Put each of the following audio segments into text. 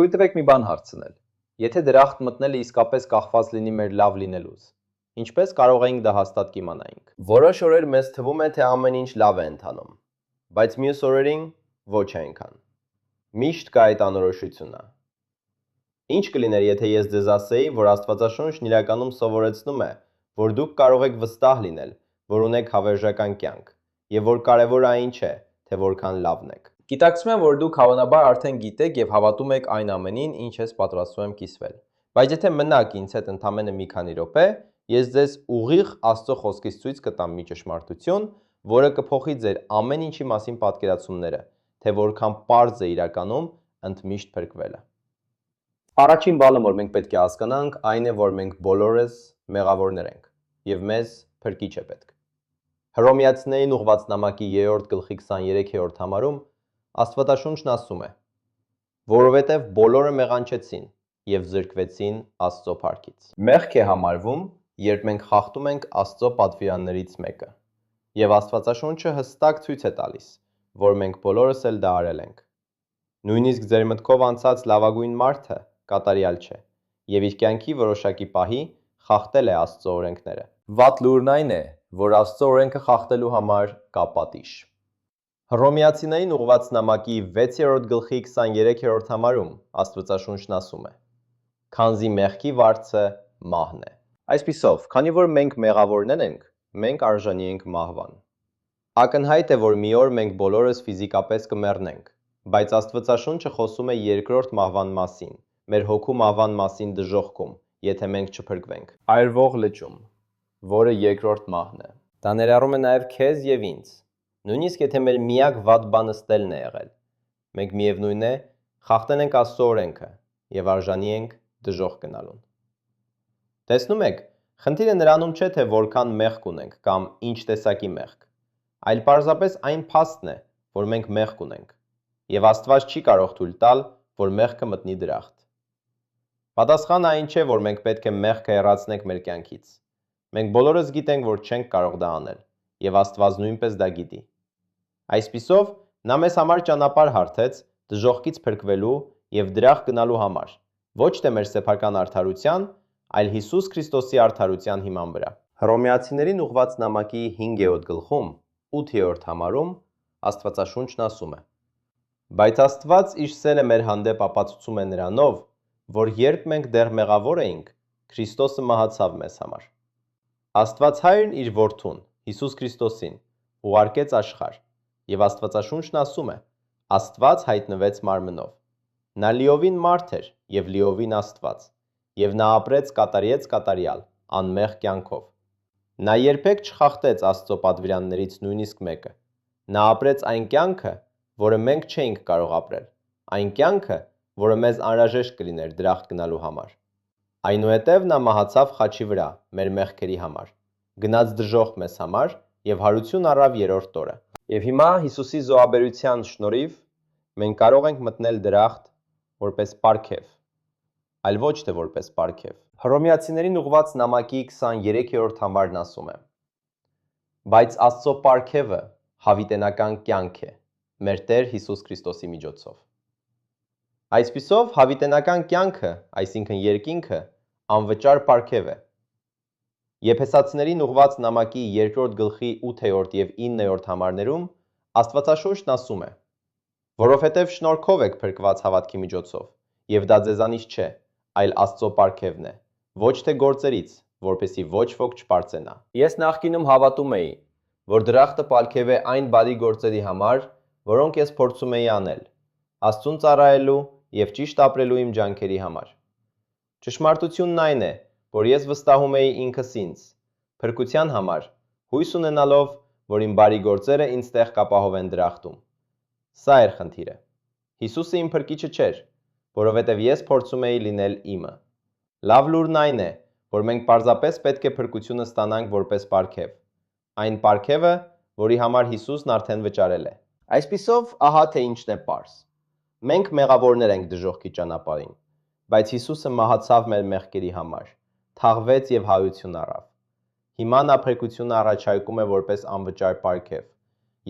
Թույլ տվեք մի բան հարցնել։ Եթե դրախտ մտնելը իսկապես կախված լինի մեր լավ լինելուց, ինչպես կարող էինք դա հաստատ կիմանայինք։ Որոշ օրեր մեզ թվում է, թե ամեն ինչ լավ է ընթանում, բայց մյուս օրերին ոչ այնքան։ Միշտ կա այդ անորոշությունը։ Ինչ կլիներ, եթե ես ձեզ ասեի, որ Աստվածաշունչն իրականում սովորեցնում է, որ դուք կարող եք վստահ լինել, որ ունեք հավերժական կյանք, եւ որ կարևորը այն չէ, թե որքան լավն եք։ Գիտակցում եմ, որ դուք հավանաբար արդեն գիտեք եւ հավատում եք այն ամենին, ինչ ես պատրաստվում եմ կիսվել։ Բայց եթե մնաք ինձ հետ ընդամենը մի քանի րոպե, ես ձեզ ուղիղ Աստծո խոսքից ցույց կտամ մի ճշմարտություն, որը կփոխի ձեր ամեն ինչի մասին պատկերացումները, թե որքան պարզ է իրականում ընդմիշտ փրկվելը։ Առաջին բանը, որ մենք պետք է հասկանանք, այն է, որ մենք բոլորս մեղավորներ ենք եւ մեզ փրկիչ է պետք։ Հռոմեացիներին ուղված նամակի 3-րդ գլխի 23-րդ համարում Աստվածաշունչն ասում է. որովհետև բոլորը մեղանչեցին եւ զրկվեցին Աստծո փառքից։ Մեղք է համարվում, երբ մենք խախտում ենք Աստծո պատվիրաններից մեկը։ Եվ Աստվածաշունչը հստակ ցույց է տալիս, որ մենք բոլորս էլ դա արել ենք։ Նույնիսկ ձեր մտքով անցած լավագույն մարդը կատարյալ չէ եւ իր կյանքի որոշակի պահի խախտել է Աստծո օրենքները։ Վատ լուրն այն է, որ Աստծո օրենքը խախտելու համար կա պատիժ։ Հռոմեացիներին ուղված նամակի 6-րդ գլխի 23-րդ համարում Աստվածաշունչն ասում է. քանզի մեղքի վարձը մահն է։ Այսպիսով, քանի որ մենք մեղավորներ ենք, մենք արժանի ենք մահվան։ Ակնհայտ է, որ մի օր մենք բոլորս ֆիզիկապես կմեռնենք, բայց Աստվածաշունչը խոսում է երկրորդ մահվան մասին, մեր հոգու մահվան մասին դժոխքում, եթե մենք չփրկվենք։ Այրվող լճում, որը երկրորդ մահն է։ Դա ներառում է նաև քեզ եւ ինձ։ Նույնիսկ եթե մեր միակ վատ բանը ստելն է եղել, մենք միևնույն է խախտել ենք Աստծո օրենքը եւ արժանի ենք դժոխք գնալուն։ Տեսնում եք, խնդիրը նրանում չէ, թե որքան մեղք ունենք կամ ինչ տեսակի մեղք, այլ պարզապես այն փաստն է, որ մենք մեղք ունենք, եւ Աստված չի կարող թույլ տալ, որ մեղքը մտնի դրախտ։ Պատասխանը այն չէ, որ մենք պետք է մեղքը հեռացնենք մեր կյանքից։ Մենք բոլորս գիտենք, որ չենք կարող դա անել, եւ Աստված նույնպես դա գիտի։ Այսպիսով, նա մեզ համար ճանապարհ հարթեց դժոխքից փրկվելու եւ դրախտ գնալու համար, ոչ թե մեր սեփական արդարության, այլ Հիսուս Քրիստոսի արդարության հիման վրա։ Հռոմեացիներին ուղված նամակի 5-րդ գլխում 8-րդ համարում Աստվածաշունչն ասում է. բայց Աստված իր սերը մեր հանդեպ ապացուցում է նրանով, որ երբ մենք դեռ մեղավոր էինք, Քրիստոսը մահացավ մեզ համար։ Աստված Հայրն իր որդուն, Հիսուս Քրիստոսին, ուղարկեց աշխարհ, եւ Աստվածաշունչն ասում է. Աստված հայտնվեց մարմնով։ Նա լիովին մարդ էր եւ լիովին Աստված, եւ նա ապրեց կատարյալ, անմեղ կյանքով։ Նա երբեք չխախտեց Աստծո պատվիրաններից նույնիսկ մեկը։ Նա ապրեց այն կյանքը, որը մենք չէինք կարող ապրել, այն կյանքը, որը մեզ անհրաժեշտ կլիներ դրախտ գնալու համար։ Այնուհետև նա մահացավ խաչի վրա մեր մեղքերի համար, գնաց դժոխք մեզ համար եւ հարություն առավ երրորդ օրը։ Եվ հիմա Հիսուսի զոհաբերության շնորհիվ մենք կարող ենք մտնել դրախտ որպես պարգև, այլ ոչ թե որպես պարգև։ Հռոմեացիներին ուղված նամակի 23-րդ համարն ասում է. բայց Աստծո պարգևը հավիտենական կյանք է մեր Տեր Հիսուս Քրիստոսի միջոցով։ Այսպիսով, հավիտենական կյանքը, այսինքն երկինքը, անվճար պարգև է։ Եփեսացիներին ուղված նամակի 2-րդ գլխի 8-րդ եւ 9-րդ համարներում Աստվածաշունչն ասում է. որովհետև շնորհքով եք փրկված հավատքի միջոցով, եւ դա ձեզանից չէ, այլ Աստծո պարգևն է, ոչ թե գործերից, որպեսզի ոչ ոք չպարծենա։ Ես նախկինում հավատում էի, որ դրախտը պարգև է այն բարի գործերի համար, որոնք ես փորձում էի անել, Աստծուն ծառայելու եւ ճիշտ ապրելու իմ ջանքերի համար։ Ճշմարտությունն այն է, որ ես վստահում էի ինքս ինձ, փրկության համար, հույս ունենալով, որ իմ բարի գործերը ինձ տեղ կապահովեն դրախտում։ Սա էր խնդիրը։ Հիսուսը իմ փրկիչը չէր, որովհետև ես փորձում էի լինել իմը։ Լավ լուրն այն է, որ մենք պարզապես պետք է փրկությունը ստանանք որպես պարգև։ Այն պարգևը, որի համար Հիսուսն արդեն վճարել է։ Այսպիսով, ահա թե ինչն է պարզ։ Մենք մեղավորներ ենք դժոխքի ճանապարհին, բայց Հիսուսը մահացավ մեր մեղքերի համար, թաղվեց եւ հայություն առավ։ Հիմա նա փրկությունը առաջարկում է որպես անվճար պարգև,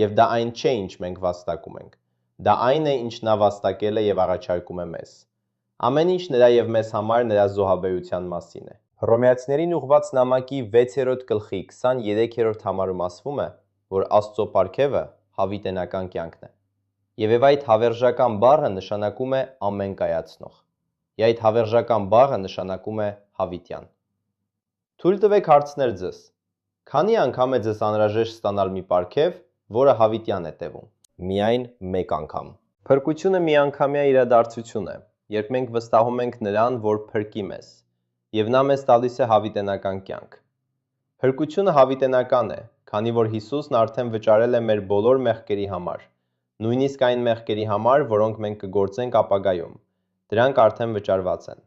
եւ դա այն չէ, ինչ մենք վաստակում ենք։ Դա այն է, ինչ նա վաստակել է եւ առաջարկում է մեզ։ Ամեն ինչ նրա եւ մեզ համար նրա զոհաբերության մասին է։ Հռոմեացիներին ուղված նամակի 6-րդ գլխի 23-րդ համարում ասվում է, որ Աստծո պարգևը հավիտենական կյանքն է։ Եվ այդ հավերժական բառը նշանակում է ամեն կայացնող։ Եվ այդ հավերժական բառը նշանակում է հավիտյան։ Թույլ տվեք հարցնել ձեզ. քանի անգամ է ձեզ անհրաժեշտ ստանալ մի պարգև, որը հավիտյան է տևում։ Միայն մեկ անգամ։ Փրկությունը միանգամյա իրադարձություն է, երբ մենք վստահում ենք նրան, որ փրկի մեզ, եւ նա մեզ տալիս է հավիտենական կյանք։ Փրկությունը հավիտենական է, քանի որ Հիսուսն արդեն վճարել է մեր բոլոր մեղքերի համար, նույնիսկ այն մեղքերի համար, որոնք մենք կգործենք ապագայում։ Դրանք արդեն վճարված են։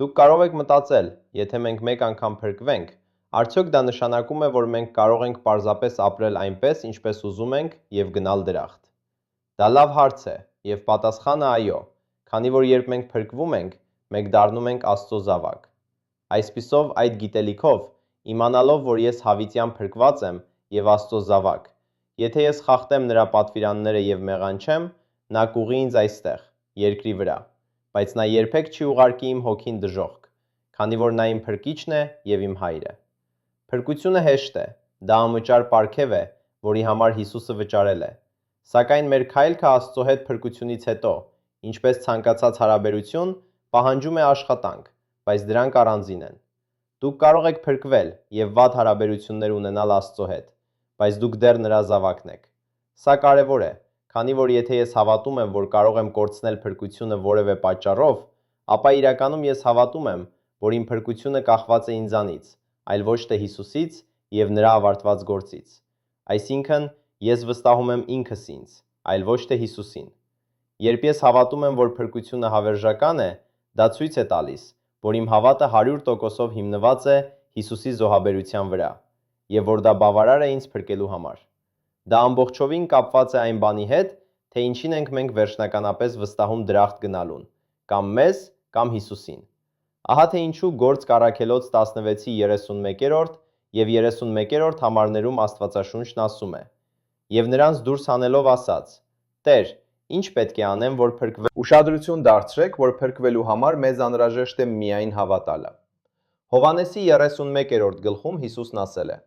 Դուք կարող եք մտածել, եթե մենք մեկ անգամ փրկվենք, արդյոք դա նշանակում է, որ մենք կարող ենք պարզապես ապրել այնպես, ինչպես ուզում ենք եւ գնալ դրախտ։ Դա լավ հարց է, եւ պատասխանը այո, քանի որ երբ մենք փրկվում ենք, մենք դառնում ենք Աստծո զավակ։ Այսպիսով, այդ գիտելիքով, իմանալով, որ ես հավիտյան փրկված եմ եւ Աստծո զավակ, եթե ես խախտեմ նրա պատվիրանները եւ մեղանչեմ, նա կուղի ինձ այստեղ, երկրի վրա, բայց նա երբեք չի ուղարկի իմ հոգին դժոխք, քանի որ նա իմ փրկիչն է եւ իմ հայրը։ Փրկությունը հեշտ է, դա անվճար պարգև է, որի համար Հիսուսը վճարել է։ Սակայն մեր քայլքը Աստծո հետ փրկությունից հետո, ինչպես ցանկացած հարաբերություն, պահանջում է աշխատանք, բայց դրանք առանձին են։ Դուք կարող եք փրկվել եւ վատ հարաբերություններ ունենալ Աստծո հետ, բայց դուք դեռ նրա զավակն եք։ Սա կարևոր է, քանի որ եթե ես հավատում եմ, որ կարող եմ կորցնել փրկությունը որևէ պատճառով, ապա իրականում ես հավատում եմ, որ իմ փրկությունը կախված է ինձանից, այլ ոչ թե Հիսուսից եւ նրա ավարտված գործից։ Այսինքն, ես վստահում եմ ինքս ինձ, այլ ոչ թե Հիսուսին։ Երբ ես հավատում եմ, որ փրկությունը հավերժական է, դա ցույց է տալիս, որ իմ հավատը 100%-ով հիմնված է Հիսուսի զոհաբերության վրա, եւ որ դա բավարար է ինձ փրկելու համար։ Դա ամբողջովին կապված է այն բանի հետ, թե ինչին ենք մենք վերջնականապես վստահում դրախտ գնալուն, կամ մեզ, կամ Հիսուսին։ Ահա թե ինչու Գործք առաքելոց 16-ի 31-րդ եւ 31-րդ համարներում Աստվածաշունչն ասում է. «Եվ նրանց դուրս հանելով ասաց. Տեր, ինչ պետք է անեմ, որ փրկվեմ»։ Ուշադրություն դարձրեք, որ փրկվելու համար մեզ անհրաժեշտ է միայն հավատալը։ Հովհաննեսի 31-րդ գլխում Հիսուսն ասել է.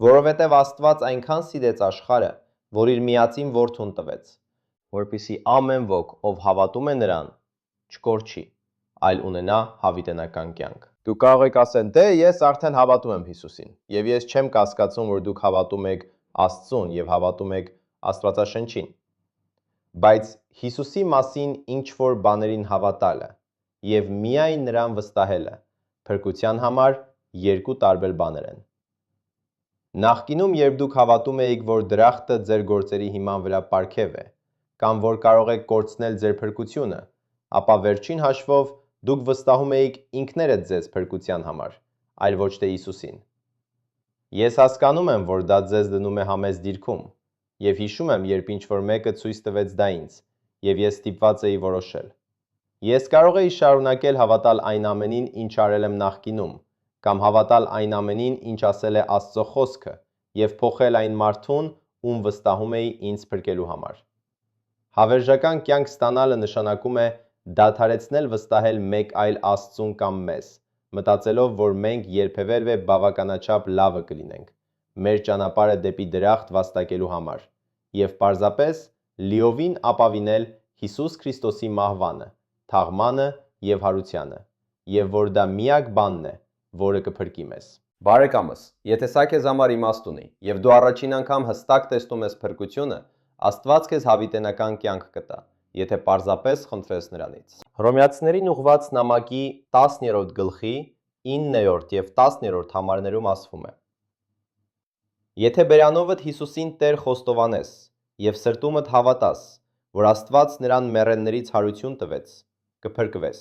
«Որովհետև Աստված այնքան սիրեց աշխարհը, որ իր միածին որդուն տվեց, որպեսզի ամեն ոք, ով հավատում է նրան, չկորչի, այլ ունենա հավիտենական կյանք»։ Դուք կարող եք ասել, դե ես արդեն հավատում եմ Հիսուսին, եւ ես չեմ կասկածում, որ դուք հավատում եք Աստծուն եւ հավատում եք Աստվածաշնչին։ Բայց Հիսուսի մասին ինչ-որ բաներին հավատալը եւ միայն նրան վստահելը փրկության համար երկու տարբեր բաներ են։ Նախկինում, երբ դուք հավատում էիք, որ դրախտը ձեր գործերի հիման վրա պարգև է, կամ որ կարող եք կորցնել ձեր փրկությունը, ապա վերջին հաշվով դուք վստահում էիք ինքներդ ձեզ փրկության համար, այլ ոչ թե Հիսուսին։ Ես հասկանում եմ, որ դա ձեզ դնում է համեստ դիրքում, եւ հիշում եմ, երբ ինչ-որ մեկը ցույց տվեց դա ինձ, եւ ես ստիպված էի որոշել։ Ես կարող էի շարունակել հավատալ այն ամենին, ինչ արել եմ նախկինում, կամ հավատալ այն ամենին, ինչ ասել է Աստծո խոսքը, եւ փոխել այն մարդուն, ում վստահում էի ինձ փրկելու համար։ Հավերժական կյանք ստանալը նշանակում է դադարեցնել վստահել մեկ այլ Աստծուն կամ մեզ, մտածելով, որ մենք երբևէ բավականաչափ լավը կլինենք մեր ճանապարհը դեպի դրախտ վաստակելու համար, եւ պարզապես լիովին ապավինել Հիսուս Քրիստոսի մահվանը, թաղմանը եւ հարությանը, եւ որ դա միակ բանն է, որը կփրկի մեզ։ Բարեկամս, եթե սա քեզ համար իմաստ ունի, եւ դու առաջին անգամ հստակ տեսնում ես փրկությունը, Աստված քեզ հավիտենական կյանք կտա, եթե պարզապես խնդրես նրանից։ Հռոմեացիներին ուղված նամակի 10-րդ գլխի 9-րդ եւ 10-րդ համարներում ասվում է. Եթե բերանովդ Հիսուսին Տեր խոստովանես եւ սրտումդ հավատաս, որ Աստված նրան մեռելներից հարություն տվեց, կփրկվես,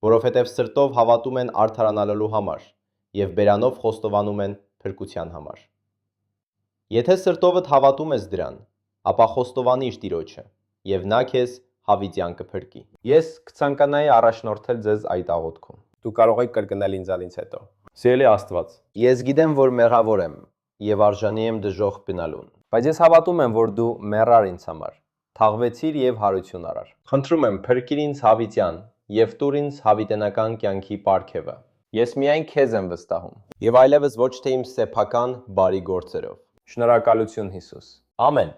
որովհետեւ սրտով հավատում են արդարանալու համար եւ բերանով խոստովանում են փրկության համար։ Եթե սրտովդ հավատում ես դրան, ապա խոստովանիր Տիրոջը, եւ նա քեզ հավիտյան կփրկի։ Ես կցանկանայի առաջնորդել ձեզ այդ աղոթքում։ Դուք կարող եք կրկնել ինձ հետո։ Սիրելի Աստված, ես գիտեմ, որ մեղավոր եմ եւ արժանի եմ դժոխք գնալուն, բայց ես հավատում եմ, որ դու մեռար ինձ համար, թաղվեցիր եւ հարություն արար։ Խնդրում եմ, փրկիր ինձ հավիտյան եւ տուր ինձ հավիտենական կյանքի պարգևը։ Ես միայն քեզ եմ վստահում եւ այլևս ոչ թե իմ սեփական բարի գործերով։ Շնորհակալություն Հիսուս։ Ամեն։